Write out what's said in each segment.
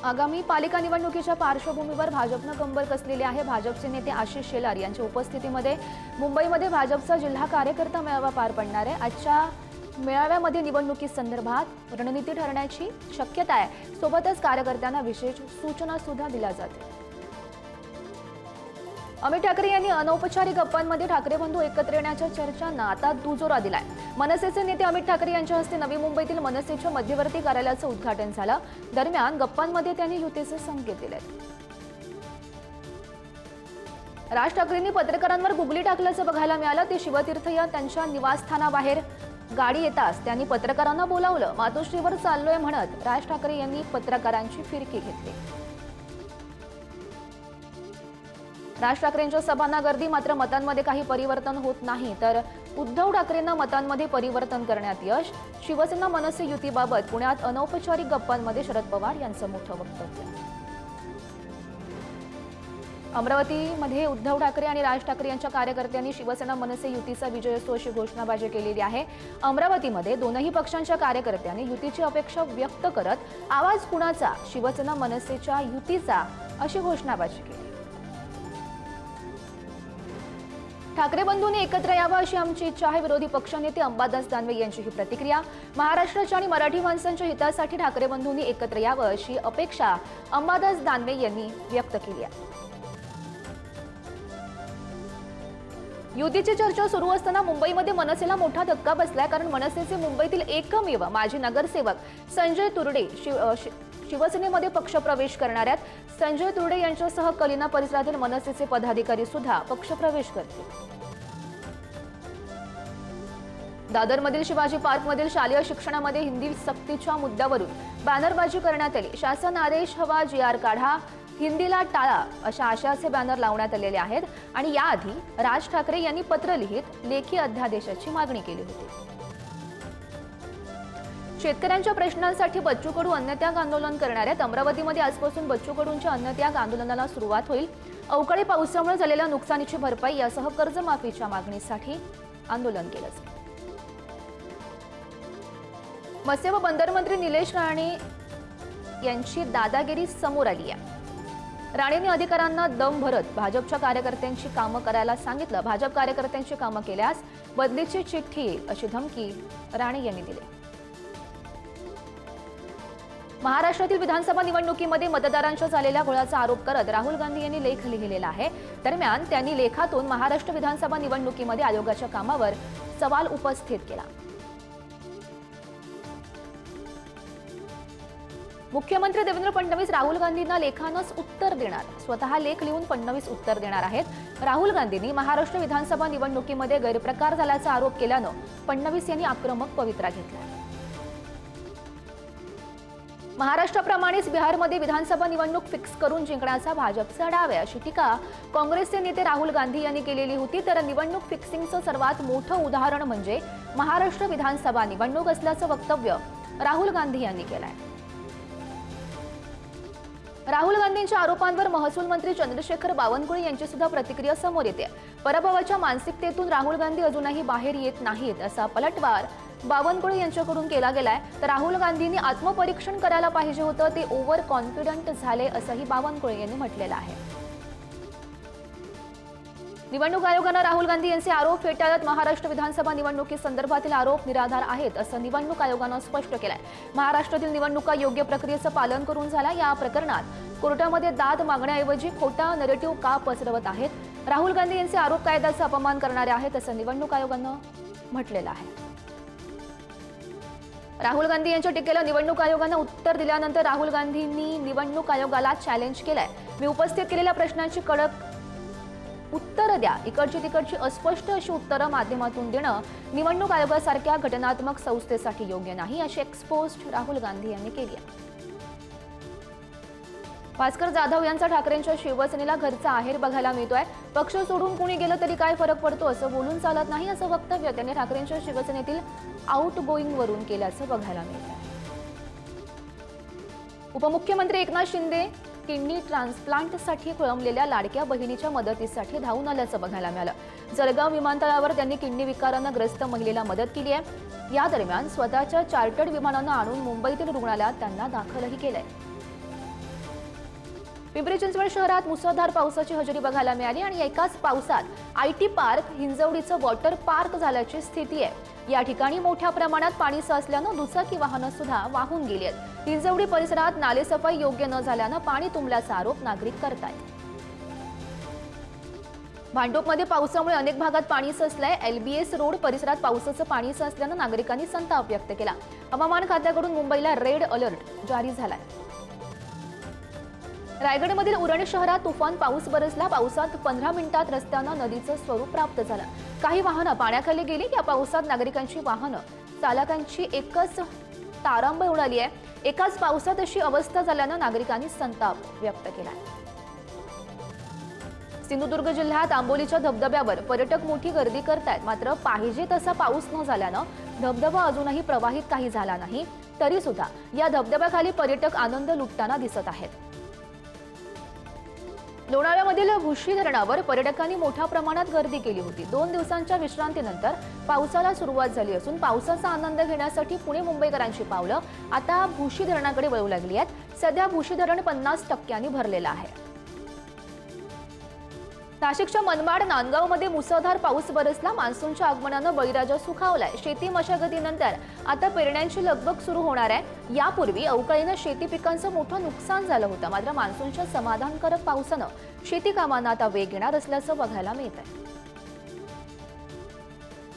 आगामी पालिका निवडणुकीच्या पार्श्वभूमीवर भाजपनं कंबर कसलेली आहे। भाजपचे नेते आशिष शेलार यांच्या उपस्थितीमध्ये मुंबईमध्ये भाजपचा जिल्हा कार्यकर्ता मेळावा पार पडणार आहे। आजच्या मेळाव्यामध्ये निवडणुकीसंदर्भात रणनीती ठरण्याची शक्यता आहे। सोबतच कार्यकर्त्यांना विशेष सूचना सुद्धा दिल्या जातील। अमित ठाकरे यांनी अनौपचारिक गप्पांमध्ये ठाकरे बंधू एकत्र येण्याच्या चर्चांना आता दुजोरा दिलाय। मनसेचे नेते अमित ठाकरे यांच्या हस्ते नवी मुंबईतील मनसेच्या मध्यवर्ती कार्यालयाचं उद्घाटन झालं। दरम्यान गप्पांमध्ये त्यांनी युतीचे संकेत दिले। राज ठाकरेंनी पत्रकारांवर गुगली टाकल्याचं बघायला मिळालं। ते शिवतीर्थ या त्यांच्या निवासस्थानाबाहेर गाडी येताच त्यांनी पत्रकारांना बोलावलं। मातोश्रीवर चाललोय म्हणत राज ठाकरे यांनी पत्रकारांची फिरकी घेतली। राज ठाकरेंच्या सभांना गर्दी, मात्र मतांमध्ये काही परिवर्तन होत नाही। तर उद्धव ठाकरेंना मतांमध्ये परिवर्तन करण्यात यश। शिवसेना मनसे युतीबाबत पुण्यात अनौपचारिक गप्पांमध्ये शरद पवार यांचं मोठं वक्तव्य। अमरावतीमध्ये उद्धव ठाकरे आणि राज ठाकरे यांच्या कार्यकर्त्यांनी शिवसेना मनसे युतीचा विजय असो अशी घोषणाबाजी केलेली आहे। अमरावतीमध्ये दोनही पक्षांच्या कार्यकर्त्यांनी युतीची अपेक्षा व्यक्त करत आवाज कुणाचा, शिवसेना मनसेच्या युतीचा अशी घोषणाबाजी केली। ठाकरे बंधूंनी एकत्र यावं अशी आमची इच्छा आहे। विरोधी पक्षनेते अंबादास दानवे यांची ही प्रतिक्रिया। महाराष्ट्राच्या आणि मराठी माणसांच्या हितासाठी ठाकरे बंधूंनी एकत्र यावं अशी अपेक्षा अंबादास दानवे यांनी व्यक्त केली आहे। युतीची चर्चा सुरू असताना मुंबईमध्ये मनसेला मोठा धक्का बसलाय। कारण मनसेचे मुंबईतील एकमेव माजी नगरसेवक संजय तुरडे शिवसेनेमध्ये पक्षप्रवेश करणार आहेत। संजय तुरडे यांच्यासह कलिना परिसरातील मनसेचे पदाधिकारी सुद्धा पक्षप्रवेश करतील। दादरमधील शिवाजी पार्कमधील शालेय शिक्षणामध्ये हिंदी सक्तीच्या मुद्द्यावरून बॅनरबाजी करण्यात आली। शासन आदेश हवा, GR काढा, हिंदीला टाळा अशा आशयाचे बॅनर लावण्यात आलेले आहेत। आणि याआधी राज ठाकरे यांनी पत्र लिहित लेखी अध्यादेशाची मागणी केली होती। शेतकऱ्यांच्या प्रश्नांसाठी बच्चू कडू अन्नत्याग आंदोलन करणार आहेत। अमरावतीमध्ये आजपासून बच्चू कडूंच्या अन्नत्याग आंदोलनाला सुरुवात होईल। अवकाळी पावसामुळे झालेल्या नुकसानीची भरपाई यासह कर्जमाफीच्या मागणीसाठी आंदोलन केलं जाईल। मत्स्य व बंदर मंत्री निलेश राणे यांची दादागिरी समोर आली आहे। राणेंनी अधिकाऱ्यांना दम भरत भाजपच्या कार्यकर्त्यांची कामं करायला सांगितलं। भाजप कार्यकर्त्यांची कामं केल्यास बदलीची चिठ्ठी येईल अशी धमकी राणे यांनी दिली। महाराष्ट्रातील विधानसभा निवडणुकीमध्ये मतदारांच्या झालेल्या घोळाचा आरोप करत राहुल गांधी यांनी लेख लिहिलेला आहे। दरम्यान त्यांनी लेखातून महाराष्ट्र विधानसभा निवडणुकीमध्ये आयोगाच्या कामावर सवाल उपस्थित केला। मुख्यमंत्री देवेंद्र फडणवीस राहुल गांधींना लेखानंच उत्तर देणार। स्वतः लेख लिहून फडणवीस उत्तर देणार आहेत। राहुल गांधींनी महाराष्ट्र विधानसभा निवडणुकीमध्ये गैरप्रकार झाल्याचा आरोप केल्यानं फडणवीस यांनी आक्रमक पवित्रा घेतला। महाराष्ट्राप्रमाणेच बिहारमध्ये विधानसभा निवडणूक फिक्स करून जिंकण्याचा भाजपचा डाव आहे अशी टीका काँग्रेसचे नेते राहुल गांधी यांनी केलेली होती। तर निवडणूक फिक्सिंगचं सर्वात मोठं उदाहरण म्हणजे महाराष्ट्र विधानसभा निवडणूक असल्याचं वक्तव्य राहुल गांधी यांनी केलंय। राहुल गांधींच्या आरोपांवर महसूल मंत्री चंद्रशेखर बावनकुळे यांची सुद्धा प्रतिक्रिया समोर येते। पराभवाच्या मानसिकतेतून राहुल गांधी अजूनही बाहेर येत नाहीत असा पलटवार बावनकुळे यांच्याकडून केला गेलाय। तर राहुल गांधींनी आत्मपरीक्षण करायला पाहिजे होतं, ते ओव्हर कॉन्फिडंट झाले असंही बावनकुळे यांनी म्हटलेलं आहे। निवडणूक आयोगानं राहुल गांधी यांचे आरोप फेटाळत महाराष्ट्र विधानसभा निवडणुकीसंदर्भातील आरोप निराधार आहेत असं निवडणूक आयोगानं स्पष्ट केलंय। महाराष्ट्रातील निवडणुका योग्य प्रक्रियेचं पालन करून झाल्या। या प्रकरणात कोर्टामध्ये दाद मागण्याऐवजी खोटा नरेटिव्ह का पसरवत आहेत? राहुल गांधी यांचे आरोप कायद्याचा अपमान करणारे आहेत असं निवडणूक आयोगानं म्हटलेलं आहे। राहुल गांधी यांच्या टीकेला निवडणूक आयोगानं उत्तर दिल्यानंतर राहुल गांधींनी निवडणूक आयोगाला चॅलेंज केलंय। मी उपस्थित केलेल्या प्रश्नांची कडक उत्तर द्या। इकडची तिकडची अस्पष्ट अशी उत्तरं माध्यमातून देणं निवडणूक आयोगासारख्या घटनात्मक संस्थेसाठी योग्य नाही अशी एक्सपोस्ट राहुल गांधी यांनी केली आहे। भास्कर जाधव यांचा ठाकरेंच्या शिवसेनेला घरचा आहेर बघायला मिळतोय। पक्ष सोडून कुणी गेलं तरी काय फरक पडतो असं बोलून चालत नाही असं वक्तव्य त्यांनी ठाकरेंच्या शिवसेनेतील आउट गोईंग वरून केल्याचं बघायला मिळतंय। उपमुख्यमंत्री एकनाथ शिंदे किडनी ट्रान्सप्लांटसाठी खोळंबलेल्या लाडक्या बहिणीच्या मदतीसाठी धावून आल्याचं बघायला मिळालं। जळगाव विमानतळावर त्यांनी किडनी विकारानं ग्रस्त महिलेला मदत केली आहे। या दरम्यान स्वतःच्या चार्टर्ड विमानानं आणून मुंबईतील रुग्णालयात त्यांना दाखलही केलंय। पिंपरी चिंचवड शहरात मुसळधार पावसाची हजेरी बघायला मिळाली आणि एकाच पावसात आयटी पार्क हिंजवडीचं वॉटर पार्क झाल्याची स्थिती आहे। या ठिकाणी मोठ्या प्रमाणात पाणी साचल्यानं दुचाकी वाहनं सुद्धा वाहून गेली आहेत। हिंजवडी परिसरात नालेसफाई योग्य न झाल्यानं पाणी तुंबल्याचा आरोप नागरिक करतायत। भांडूपमध्ये पावसामुळे अनेक भागात पाणी साचलंय। LBS रोड परिसरात पावसाचं पाणी साचल्यानं नागरिकांनी संताप व्यक्त केला। हवामान खात्याकडून मुंबईला रेड अलर्ट जारी झालाय। रायगडमधील उरण शहरात तुफान पाऊस बरसला। पावसात 15 मिनिटात रस्त्यांना नदीचं स्वरूप प्राप्त झालं। काही वाहनं पाण्याखाली गेली। या पावसात नागरिकांची वाहनं चालकांची एकच तारांबळ उडाली आहे। एकाच पावसात अशी अवस्था झाल्यानं नागरिकांनी संताप व्यक्त केला। सिंधुदुर्ग जिल्ह्यात आंबोलीच्या धबधब्यावर पर्यटक मोठी गर्दी करतायत। मात्र पाहिजे तसा पाऊस न झाल्यानं धबधबा अजूनही प्रवाहित काही झाला नाही। तरी सुद्धा या धबधब्याखाली पर्यटक आनंद लुटताना दिसत आहेत। लोणावळ्यामधील भुशी धरणावर पर्यटकांनी मोठ्या प्रमाणात गर्दी केली होती। 2 दिवसांच्या विश्रांतीनंतर पावसाला सुरुवात झाली असून पावसाचा आनंद घेण्यासाठी पुणे मुंबईकरांची पावलं आता भुशी धरणाकडे वळू लागली आहेत। सध्या भुशी धरण 50% भरलेलं आहे। नाशिकच्या मनमाड नांदगावमध्ये मुसळधार पाऊस बरसला। मान्सूनच्या आगमनानं बळीराजा सुखावलाय। शेती मशागतीनंतर आता पेरण्यांची लगबग सुरू होणार आहे। यापूर्वी अवकाळीनं शेती पिकांचं मोठं नुकसान झालं होतं। मात्र मान्सूनच्या समाधानकारक पावसानं शेती कामांना आता वेग येणार असल्याचं बघायला मिळतंय।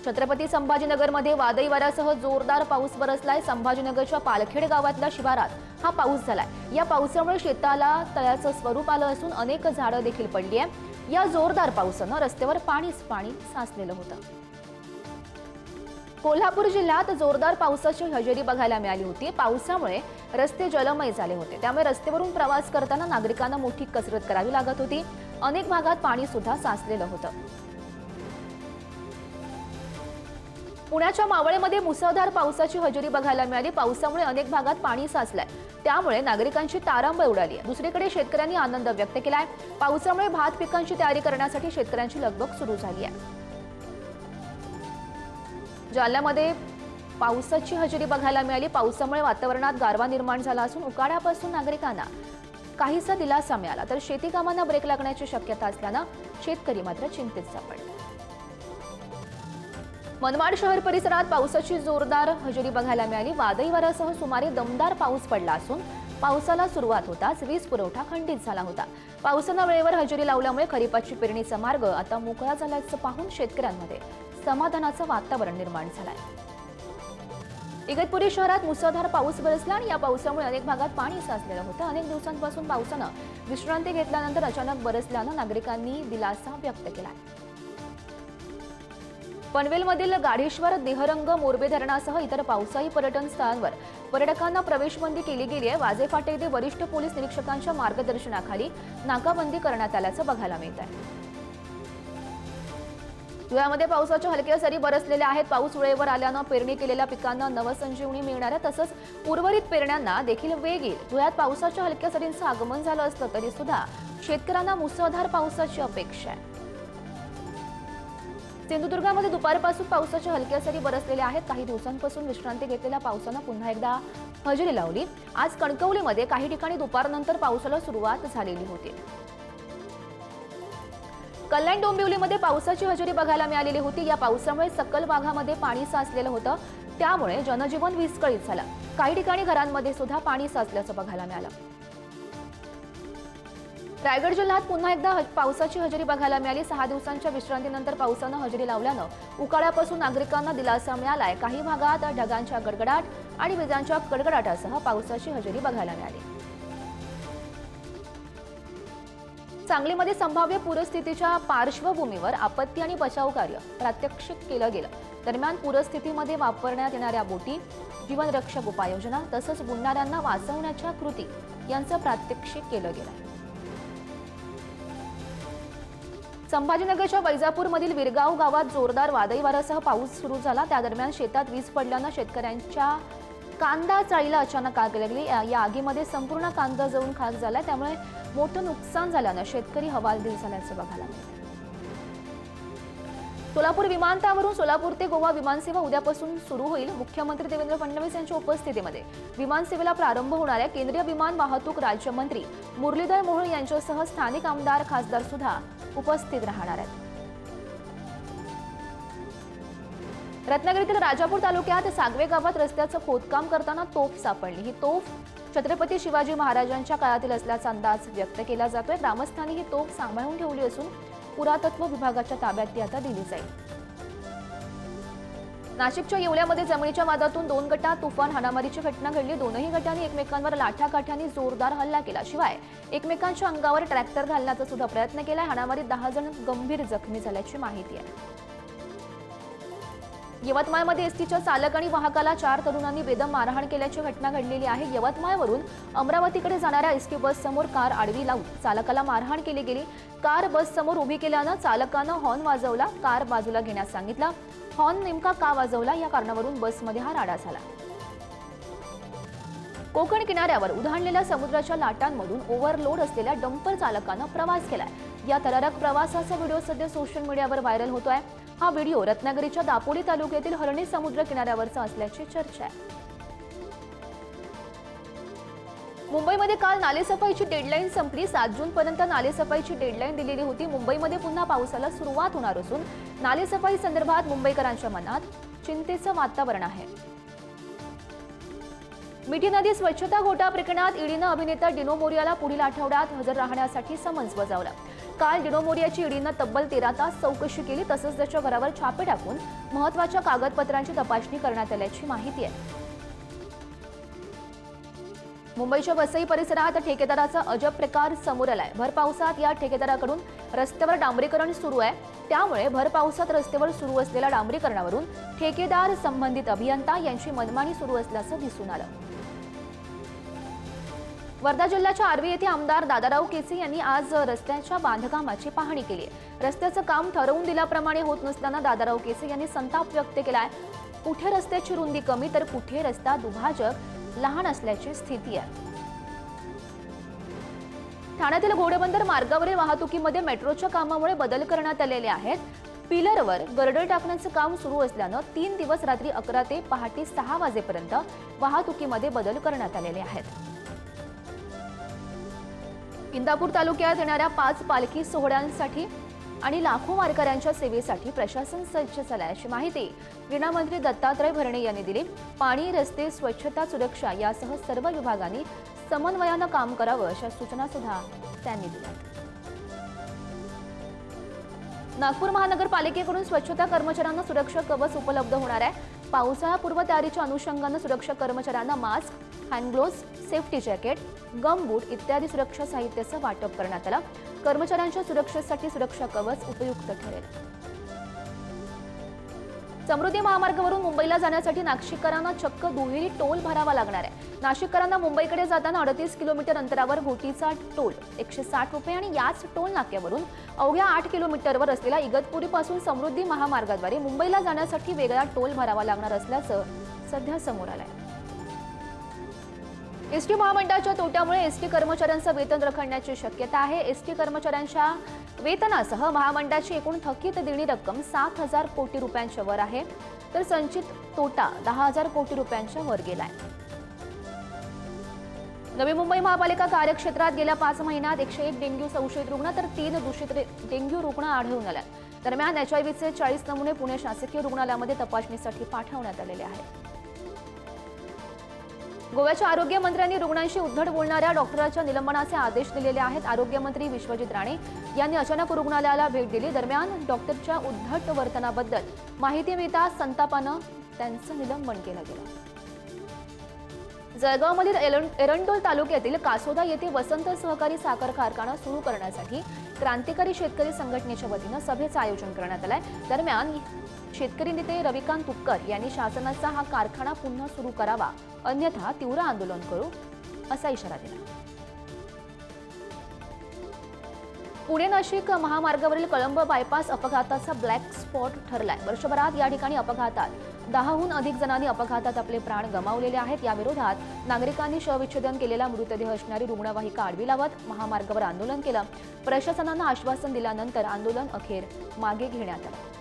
छत्रपती संभाजीनगरमध्ये वादळी वाऱ्यासह जोरदार पाऊस बरसलाय। संभाजीनगरच्या पालखेड गावातल्या शिवारात हा पाऊस झालाय। या पावसामुळे शेताला तळ्याचं स्वरूप आलं असून अनेक झाडं देखील पडली आहेत। या जोरदार पावसानं रस्त्यावर पाणी साचलेलं होतं। कोल्हापूर जिल्ह्यात जोरदार पावसाची हजेरी बघायला मिळाली होती। पावसामुळे रस्ते जलमय झाले होते। त्यामुळे रस्त्यावरून प्रवास करताना नागरिकांना मोठी कसरत करावी लागत होती। अनेक भागात पाणी सुद्धा साचलेलं होतं। पुण्याच्या मावळमध्ये मुसळधार पावसाची हजेरी बघायला मिळाली। पावसामुळे अनेक भागात पाणी साचलंय। त्यामुळे नागरिकांची तारांबळ उडाली आहे। दुसरीकडे शेतकऱ्यांनी आनंद व्यक्त केलाय। पावसामुळे भात पिकांची तयारी करण्यासाठी शेतकऱ्यांची लगबग सुरू झाली आहे। जालन्यामध्ये पावसाची हजेरी बघायला मिळाली। पावसामुळे वातावरणात गारवा निर्माण झाला असून उकाड्यापासून नागरिकांना काहीसा दिलासा मिळाला, तर शेती कामांना ब्रेक लागण्याची शक्यता असल्यानं शेतकरी मात्र चिंतेत सापडले। मनमाड शहर परिसरात पावसाची जोरदार हजेरी बघायला मिळाली। वादळी वाऱ्यासह सुमारे दमदार पाऊस पडला असून पावसाला सुरुवात होताच वीज पुरवठा खंडित झाला होता। पावसानं वेळेवर हजेरी लावल्यामुळे खरीपाची पेरणीचा मार्ग आता मोकळा झाल्याचं पाहून शेतकऱ्यांमध्ये समाधानाचं वातावरण निर्माण झालंय। इगतपुरी शहरात मुसळधार पाऊस बरसला आणि या पावसामुळे अनेक भागात पाणी साचलेलं होतं। अनेक दिवसांपासून पावसानं विश्रांती घेतल्यानंतर अचानक बरसल्यानं नागरिकांनी दिलासा व्यक्त केला। पनवेलमधील गाढेश्वर, देहरंग, मोरबे धरणासह इतर पावसाळी पर्यटन स्थळांवर पर्यटकांना प्रवेशबंदी केली गेली आहे। वाजे फाटे येथे वरिष्ठ पोलीस निरीक्षकांच्या मार्गदर्शनाखाली नाकाबंदी करण्यात आल्याचं बघायला मिळत आहे। धुळ्यामध्ये पावसाच्या हलक्या सरी बरसलेल्या आहेत। पाऊस वेळेवर आल्यानं पेरणी केलेल्या पिकांना नवसंजीवनी मिळणार आहे। तसंच उर्वरित पेरण्यांना देखील वेग येईल। धुळ्यात पावसाच्या हलक्या सरींचं आगमन झालं असलं तरी सुद्धा शेतकऱ्यांना मुसळधार पावसाची अपेक्षा आहे। सिंधुदुर्गामध्ये दुपारपासून पावसाच्या हलक्या सरी बरसलेल्या आहेत। काही दिवसांपासून विश्रांती घेतलेल्या पावसानं पुन्हा एकदा हजेरी लावली। आज कणकवलीमध्ये काही ठिकाणी दुपारनंतर पावसाला सुरुवात झालेली होती। कल्याण डोंबिवलीमध्ये पावसाची हजेरी बघायला मिळालेली होती। या पावसामुळे सकल भागामध्ये पाणी साचलेलं होतं। त्यामुळे जनजीवन विस्कळीत झालं। काही ठिकाणी घरांमध्ये सुद्धा पाणी साचल्याचं बघायला मिळालं। रायगड जिल्ह्यात पुन्हा एकदा पावसाची हजेरी बघायला मिळाली। 6 दिवसांच्या विश्रांतीनंतर पावसानं हजेरी लावल्यानं उकाड्यापासून नागरिकांना दिलासा मिळालाय। काही भागात ढगांच्या गडगडाट आणि विजांच्या कडकडाटासह पावसाची हजेरी बघायला मिळाली। सांगलीमध्ये संभाव्य पूरस्थितीच्या पार्श्वभूमीवर आपत्ती आणि बचाव कार्य प्रात्यक्षिक केलं गेलं। दरम्यान पूरस्थितीमध्ये वापरण्यात येणाऱ्या बोटी, जीवनरक्षक उपाययोजना तसंच बुडणाऱ्यांना वाचवण्याच्या कृती यांचं प्रात्यक्षिक केलं गेलं। संभाजीनगरच्या वैजापूरमधील विरगाव गावात जोरदार वादळी वाऱ्यासह पाऊस सुरू झाला। त्या दरम्यान शेतात वीज पडल्यानं शेतकऱ्यांच्या कांदा चाळीला अचानक आग लागली। या आगीमध्ये संपूर्ण कांदा जळून खाक झाला। त्यामुळे मोठं नुकसान झाल्यानं शेतकरी हवालदिल झाल्याचं बघायला मिळालं। सोलापूर विमानतळावरून सोलापूर ते गोवा विमानसेवा उद्यापासून सुरू होईल। मुख्यमंत्री देवेंद्र फडणवीस यांच्या उपस्थितीमध्ये विमानसेवेला प्रारंभ होणार आहे। केंद्रीय विमान वाहतूक राज्यमंत्री मुरलीधर मोहोळ यांच्यासह स्थानिक आमदार खासदार सुद्धा उपस्थित राहणार आहेत। रत्नागिरीतील राजापूर तालुक्यात सागवे गावात रस्त्याचं खोदकाम करताना तोफ सापडली। ही तोफ छत्रपती शिवाजी महाराजांच्या काळातील असल्याचा अंदाज व्यक्त केला जातोय। ग्रामस्थांनी ही तोफ सांभाळून ठेवली असून पुरातत्व विभागाच्या ताब्यात ती आता दिली जाईल। नाशिकच्या येवल्यामध्ये जमिनीच्या वादातून 2 गटात तुफान हाणामारीची घटना घडली। दोनही गटांनी एकमेकांवर लाठाकाठ्याने जोरदार हल्ला केला। शिवाय एकमेकांच्या अंगावर ट्रॅक्टर घालण्याचा सुद्धा प्रयत्न केलाय। हाणामारीत 10 जण गंभीर जखमी झाल्याची माहिती आहे। यवतमाळमध्ये एसटीच्या चालक आणि वाहकाला 4 तरुणांनी बेदम मारहाण केल्याची घटना घडलेली आहे। यवतमाळवरून अमरावतीकडे जाणाऱ्या एसटी बस समोर कार आडवी लावून चालकाला मारहाण केली गेली। कार बस समोर उभी केल्यानं चालकानं हॉर्न वाजवला, कार बाजूला घेण्यास सांगितलं। हॉर्न नेमका का वाजवला या कारणावरून बसमध्ये हा राडा झाला। कोकण किनाऱ्यावर उधाणलेल्या समुद्राच्या लाटांमधून ओव्हरलोड असलेल्या डंपर चालकानं प्रवास केलाय। या थरारक प्रवासाचा व्हिडिओ सध्या सोशल मीडियावर व्हायरल होतोय। हा व्हिडिओ रत्नागिरीच्या दापोली तालुक्यातील हरणी समुद्र किनाऱ्यावरचा असल्याची चर्चा आहे। मुंबईमध्ये काल नालेसफाईची डेडलाईन संपली। 7 जून पर्यंत नालेसफाईची डेडलाईन दिलेली होती। मुंबईमध्ये पुन्हा पावसाला सुरुवात होणार असून नालेसफाई संदर्भात मुंबईकरांच्या मनात चिंतेचं वातावरण आहे। मिठी नदी स्वच्छता घोटाळा प्रकरणात ईडीनं अभिनेता डिनो मोरियाला पुढील आठवड्यात हजर राहण्यासाठी समन्स बजावलं। काल डिनो मोरियाची ईडीनं तब्बल 13 तास चौकशी केली। तसंच त्याच्या घरावर छापे टाकून महत्त्वाच्या कागदपत्रांची तपासणी करण्यात आल्याची माहिती आहे। मुंबईच्या वसई परिसरात ठेकेदाराचा अजब प्रकार समोर आलाय। भर पावसात या ठेकेदाराकडून रस्त्यावर डांबरीकरण सुरू आहे। त्यामुळे भर पावसात रस्त्यावर सुरू असलेल्या डांबरीकरणावरून ठेकेदार संबंधित अभियंता यांची मनमानी सुरू असल्याचं दिसून आलं। वर्धा जिल्ह्याच्या आर्वी येथे आमदार दादाराव केसे यांनी आज रस्त्याच्या बांधकामाची पाहणी केली। रस्त्याचं काम ठरवून दिल्याप्रमाणे होत नसताना दादाराव केसे यांनी संताप व्यक्त केलाय। कुठे रस्त्याची रुंदी कमी तर कुठे रस्ता दुभाजक लहान असल्याची स्थिती आहे। ठाण्यातील घोडबंदर मार्गावरील वाहतुकीमध्ये मेट्रोच्या कामामुळे बदल करण्यात आलेले आहेत। पिलरवर गर्डर टाकण्याचं काम सुरू असल्यानं 3 दिवस रात्री 11 ते पहाटे 6 वाजेपर्यंत वाहतुकीमध्ये बदल करण्यात आलेले आहेत। इंदापूर तालुक्यात येणाऱ्या 5 पालखी सोहळ्यांसाठी आणि लाखो वारकऱ्यांच्या सेवेसाठी प्रशासन सज्ज झाले अशी माहिती क्रीडामंत्री दत्तात्रय भरणे यांनी दिली। पाणी, रस्ते, स्वच्छता, सुरक्षा यासह सर्व विभागांनी समन्वयानं काम करावं अशा सूचना सुद्धा त्यांनी दिल्या। नागपूर महानगरपालिकेकडून स्वच्छता कर्मचाऱ्यांना सुरक्षा कवच उपलब्ध होणार आहे। पावसाळ्यापूर्व तयारीच्या अनुषंगानं सुरक्षा कर्मचाऱ्यांना mask, hand gloves, safety jacket, gum boot इत्यादी सुरक्षा साहित्याचं वाटप करण्यात आलं। कर्मचाऱ्यांच्या सुरक्षेसाठी सुरक्षा कवच उपयुक्त ठरेल। समृद्धी महामार्गावरून मुंबईला जाण्यासाठी नाशिककरांना चक्क दुहेरी टोल भरावा लागणार आहे। नाशिककरांना मुंबईकडे जाताना 38 किलोमीटर अंतरावर घोटीचा टोल 160 रुपये आणि याच टोल नाक्यावरून अवघ्या 8 किलोमीटरवर असलेल्या इगतपुरीपासून समृद्धी महामार्गाद्वारे मुंबईला जाण्यासाठी वेगळा टोल भरावा लागणार असल्याचं सध्या समोर आलंय। एसटी महामंडळाच्या तोट्यामुळे एसटी कर्मचाऱ्यांचं वेतन रखडण्याची शक्यता आहे। एसटी कर्मचाऱ्यांच्या वेतनासह महामंडळाची एकूण थकीत देणी रक्कम 7,000 कोटी रुपयांच्या वर आहे, तर संचित तोटा 10,000 कोटी रुपयांच्या वर गेलाय। नवी मुंबई महापालिका कार्यक्षेत्रात गेल्या 5 महिन्यात 101 डेंग्यू संशयित रुग्ण तर 3 दूषित डेंग्यू रुग्ण आढळून आले। दरम्यान एचआयव्हीचे 40 नमुने पुणे शासकीय रुग्णालयामध्ये तपासणीसाठी पाठवण्यात आलेले आहेत। गोव्याच्या आरोग्य मंत्र्यांनी रुग्णांशी उद्धट बोलणाऱ्या डॉक्टरांच्या निलंबनाचे आदेश दिलेले आहेत। आरोग्य मंत्री विश्वजित राणे यांनी अचानक रुग्णालयाला भेट दिली। दरम्यान डॉक्टरच्या उद्धट वर्तनाबद्दल माहिती मिळताच संतापानं त्यांचं निलंबन केलं गेलं। जळगावमधील एरंडोल तालुक्यातील कासोदा येथे वसंत सहकारी साखर कारखाना सुरू करण्यासाठी क्रांतिकारी शेतकरी संघटनेच्या वतीनं सभेचं आयोजन करण्यात आलंय। दरम्यान शेतकरी नेते रविकांत तुपकर यांनी शासनाचा हा कारखाना पुन्हा सुरू करावा, अन्यथा तीव्र आंदोलन करू असा इशारा दिला। पुणे नाशिक महामार्गावरील कळंब बायपास अपघाताचा ब्लॅक स्पॉट ठरलाय। वर्षभरात या ठिकाणी अपघातात 10हून अधिक जणांनी अपघातात आपले प्राण गमावलेले आहेत। या विरोधात नागरिकांनी शवविच्छेदन केलेला मृतदेह असणारी रुग्णवाहिका आडवी लावत महामार्गावर आंदोलन केलं। प्रशासनानं आश्वासन दिल्यानंतर आंदोलन अखेर मागे घेण्यात आलं।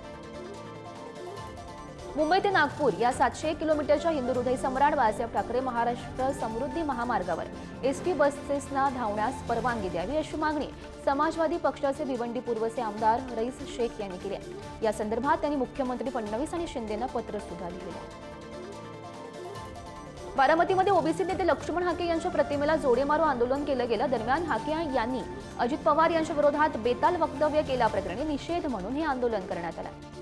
मुंबई ते नागपूर या 701 किलोमीटरच्या हिंदू हृदय सम्राट बाळासाहेब ठाकरे महाराष्ट्र समृद्धी महामार्गावर एसटी बसेसना धावण्यास परवानगी द्यावी अशी मागणी समाजवादी पक्षाचे भिवंडी पूर्वचे आमदार रईस शेख यांनी केली आहे। या संदर्भात त्यांनी मुख्यमंत्री फडणवीस आणि शिंदेंना पत्र सुद्धा लिहिले आहे। बारामतीमध्ये ओबीसी नेते लक्ष्मण हाके यांच्या प्रतिमेला जोडे मारो आंदोलन केलं गेलं। दरम्यान हाके यांनी अजित पवार यांच्या विरोधात बेताल वक्तव्य केल्याप्रकरणी निषेध म्हणून हे आंदोलन करण्यात आलं।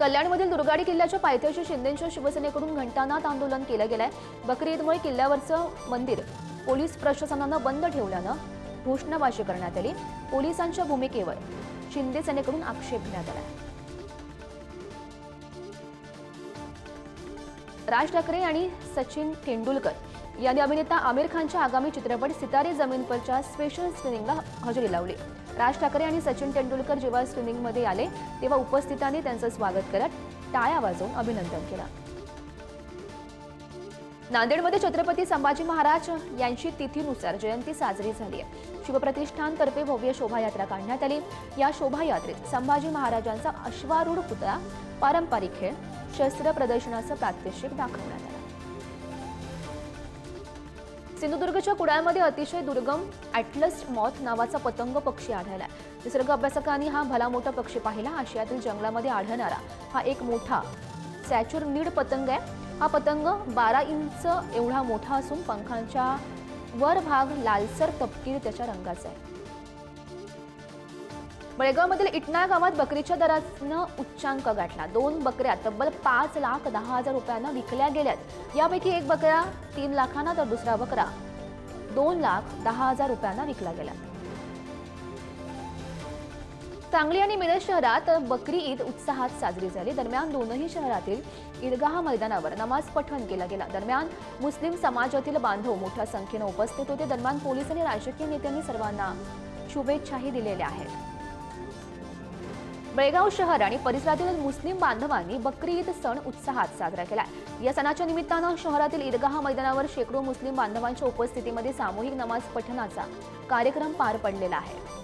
कल्याणमधील दुर्गाडी किल्ल्याच्या पायथ्याशी शिंदेंच्या शिवसेनेकडून घंटानाद आंदोलन केलं गेलंय। बकरी ईदमुळे किल्ल्यावरचं मंदिर पोलीस प्रशासनानं बंद ठेवल्यानं घोषणाबाजी करण्यात आली। पोलिसांच्या भूमिकेवर शिंदे सेनेकडून आक्षेप घेण्यात आला। राज ठाकरे आणि सचिन तेंडुलकर यांनी अभिनेता आमिर खानच्या आगामी चित्रपट सितारे जमीन परच्या स्पेशल स्क्रीनिंगला हजेरी लावली। राज ठाकरे आणि सचिन तेंडुलकर जेव्हा स्क्रीनिंगमध्ये आले तेव्हा उपस्थितांनी त्यांचं स्वागत करत टाळ्या वाजवून अभिनंदन केलं। नांदेडमध्ये छत्रपती संभाजी महाराज यांची तिथीनुसार जयंती साजरी झाली आहे। शिवप्रतिष्ठानतर्फे भव्य शोभायात्रा काढण्यात आली। या शोभायात्रेत संभाजी महाराजांचा अश्वारूढ पुतळा, पारंपरिक खेळ, शस्त्र प्रदर्शनाचं प्रात्यक्षिक दाखवण्यात आलं। सिंधुदुर्गच्या कुडाळमध्ये अतिशय दुर्गम ॲटलस मॉथ नावाचा पतंग पक्षी आढळला। निसर्ग अभ्यासकांनी हा भला मोठा पक्षी पाहिला। आशियातील जंगलामध्ये आढळणारा हा एक मोठा सॅच्युरनीड पतंग आहे। हा पतंग 12 इंच एवढा मोठा असून पंखांच्या वर भाग लालसर तपकिरी त्याच्या रंगाचा आहे। बळेगावमधील इटना गावात बकरीच्या दरानं उच्चांक गाठला। 2 बकऱ्या तब्बल 5,10,000 रुपयांना विकल्या गेल्यात। यापैकी एक बकरा 3 लाखांना तर दुसरा बकरा 2,10,000 रुपयांना विकला गेला। सांगली आणि मिरज शहरात बकरी ईद उत्साहात साजरी झाली। दरम्यान दोनही शहरातील ईदगाह मैदानावर नमाज पठण केला गेला। दरम्यान मुस्लिम समाजातील बांधव मोठ्या संख्येने उपस्थित होते। दरम्यान पोलीस आणि राजकीय नेत्यांनी सर्वांना शुभेच्छाही दिलेल्या आहेत। बेळगाव शहर आणि परिसरातील मुस्लिम बांधवांनी बकरी ईद सण उत्साहात साजरा केला। या सणाच्या निमित्तानं शहरातील ईदगाह मैदानावर शेकडो मुस्लिम बांधवांच्या उपस्थितीमध्ये सामूहिक नमाज पठणाचा कार्यक्रम पार पडलेला आहे।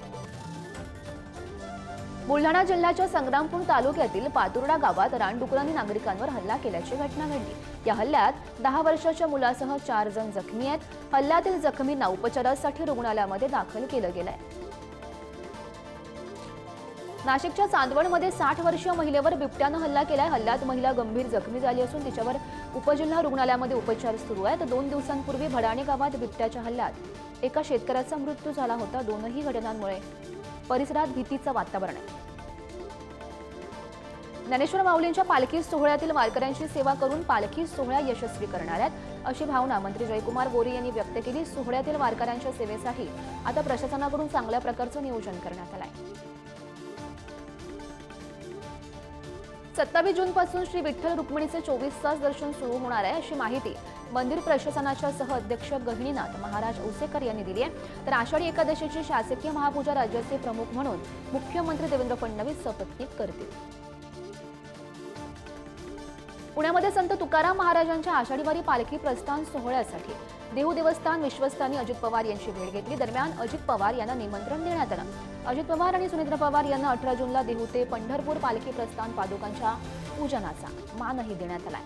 बुलढाणा जिल्ह्याच्या संग्रामपूर तालुक्यातील पातुर्डा गावात रानडुकरांनी नागरिकांवर हल्ला केल्याची घटना घडली। या हल्ल्यात 10 वर्षाच्या मुलासह 4 जण जखमी आहेत। हल्ल्यातील जखमींना उपचारासाठी रुग्णालयामध्ये दाखल केलं गेलंय। नाशिकच्या चांदवडमध्ये 60 वर्षीय महिलेवर बिबट्यानं हल्ला केलाय। हल्ल्यात महिला गंभीर जखमी झाली असून तिच्यावर उपजिल्हा रुग्णालयामध्ये उपचार सुरू आहेत। 2 दिवसांपूर्वी भडाणे गावात बिबट्याच्या हल्ल्यात एका शेतकऱ्याचा मृत्यू झाला होता। दोनही घटनांमुळे परिसरात भीतीचं वातावरण आहे। ज्ञानेश्वर माऊलींच्या पालखी सोहळ्यातील वारकऱ्यांची सेवा करून पालखी सोहळा यशस्वी करणार आहेत अशी भावना मंत्री जयकुमार गोरे यांनी व्यक्त केली। सोहळ्यातील वारकऱ्यांच्या सेवेसाठी आता प्रशासनाकडून चांगल्या प्रकारचं नियोजन करण्यात आलं आहे। 27 जूनपासून श्री विठ्ठल रुक्मिणीचे 24 तास दर्शन सुरू होणार आहे अशी माहिती मंदिर प्रशासनाच्या सह अध्यक्ष गहिनीनाथ महाराज औसेकर यांनी दिली आहे। तर आषाढी एकादशीची शासकीय महापूजा राज्याचे प्रमुख म्हणून मुख्यमंत्री देवेंद्र फडणवीस सपत्नीक करतील। पुण्यामध्ये संत तुकाराम महाराजांच्या आषाढीवारी पालखी प्रस्थान सोहळ्यासाठी देहू देवस्थान विश्वस्तांनी अजित पवार यांची भेट घेतली। दरम्यान अजित पवार यांना निमंत्रण देण्यात आलं। अजित पवार आणि सुनेत्र पवार यांना 18 जूनला देहू ते पंढरपूर पालखी प्रस्थान पादुकांच्या पूजनाचा मानही देण्यात आलाय।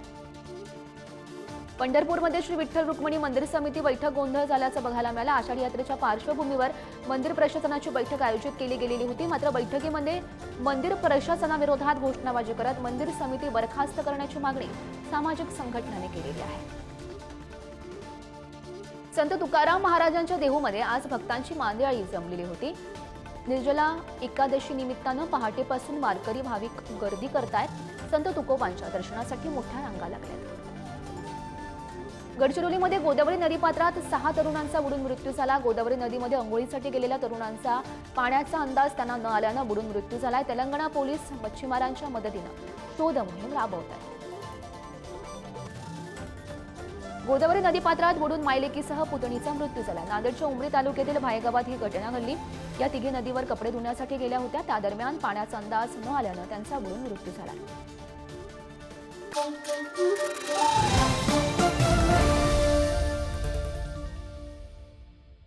पंढरपूरमध्ये श्री विठ्ठल रुक्मिणी मंदिर समिती बैठक गोंधळ झाल्याचं बघायला मिळालं। आषाढी यात्रेच्या पार्श्वभूमीवर मंदिर प्रशासनाची बैठक आयोजित केली गेलेली होती। मात्र बैठकीमध्ये मंदिर प्रशासनाविरोधात घोषणाबाजी करत मंदिर समिती बरखास्त करण्याची मागणी सामाजिक संघटनांनी केलेली आहे। संत तुकाराम महाराजांच्या देहूमध्ये आज भक्तांची मांदियाळी जमलेली होती। निर्जला एकादशी निमित्तानं पहाटेपासून वारकरी भाविक गर्दी करतायत। संत तुकोबांच्या दर्शनासाठी मोठ्या रांगा लागल्यात। गडचिरोलीमध्ये गोदावरी नदीपात्रात 6 तरुणांचा बुडून मृत्यू झाला। गोदावरी नदीमध्ये अंघोळीसाठी गेलेल्या तरुणांचा पाण्याचा अंदाज त्यांना न आल्यानं बुडून मृत्यू झालाय। तेलंगणा पोलीस मच्छीमारांच्या मदतीनं शोध मोहीम राबवत आहेत। गोदावरी नदीपात्रात बुडून मायलेकीसह पुतणीचा मृत्यू झाला। नांदेडच्या उमरी तालुक्यातील भायगावात ही घटना घडली। या तिघी नदीवर कपडे धुण्यासाठी गेल्या होत्या। त्या दरम्यान पाण्याचा अंदाज न आल्यानं त्यांचा बुडून मृत्यू झाला।